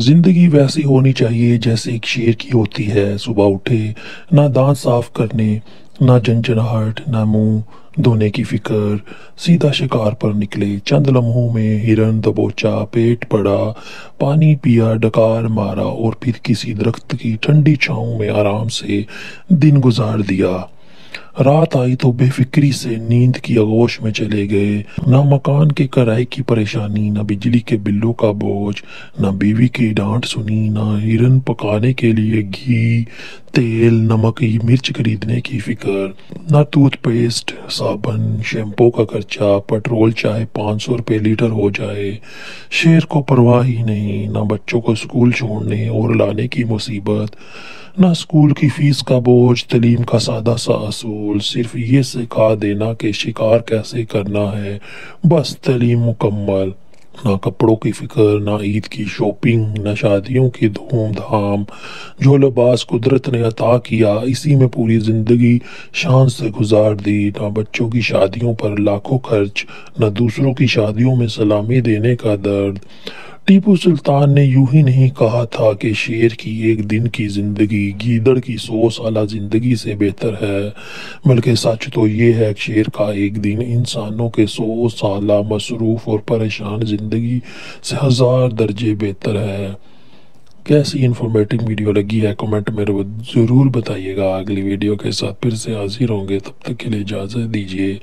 زندگی ویسی ہونی چاہیے جیسے ایک شیر کی ہوتی ہے۔ صبح اٹھے، نہ دانت صاف کرنے، نہ جھنجھناہٹ، نہ منہ دھونے کی فکر، سیدھا شکار پر نکلے۔ چند لمحوں میں ہرن دبوچا، پیٹ پڑا، پانی پیا، ڈکار مارا اور پھر کسی درخت کی ٹھنڈی چھاؤں میں آرام سے دن گزار دیا۔ رات آئی تو بے فکری سے نیند کی آغوش میں چلے گئے۔ نہ مکان کے کرائے کی پریشانی، نہ بجلی کے بلوں کا بوجھ، نہ بیوی کی ڈانٹ سنی، نہ ہرن پکانے کے لیے گھی، تیل، نمک، مرچ خریدنے کی فکر، نہ ٹوتھ پیسٹ، صابن، شیمپو کا خرچہ، پیٹرول چاہے 500 روپے لیٹر ہو جائے۔ شیر کو پرواہ ہی نہیں، نہ بچوں کو اسکول چھوڑنے اور لانے کی مصیبت، نہ اسکول کی فیس کا بوجھ، تعلیم کا سادہ سا اصول، صرف یہ سکھا دینا کہ شکار کیسے کرنا ہے، بس تعلیم مکمل۔ نہ کپڑوں کی فکر، نہ عید کی شاپنگ، نہ شادیوں کی دھوم دھام۔ جو لباس قدرت نے عطا کیا اسی میں پوری زندگی شان سے گزار دی۔ نہ بچوں کی شادیوں پر لاکھوں خرچ، نہ دوسروں کی شادیوں میں سلامی دینے کا درد۔ ٹیپو سلطان نے یوں ہی نہیں کہا تھا کہ شیر کی ایک دن کی زندگی گیدڑ کی 100 سالہ زندگی سے بہتر ہے، بلکہ سچ تو یہ ہے کہ شیر کا ایک دن انسانوں کے 100 سالہ مصروف اور پریشان زندگی سے 1000 درجے بہتر ہے۔ کیسی انفارمیٹنگ ویڈیو لگی ہے کمنٹ میں ضرور بتائیے گا۔ اگلی ویڈیو کے ساتھ پھر سے حاضر ہوں گے، تب تک کے لیے اجازت دیجیے۔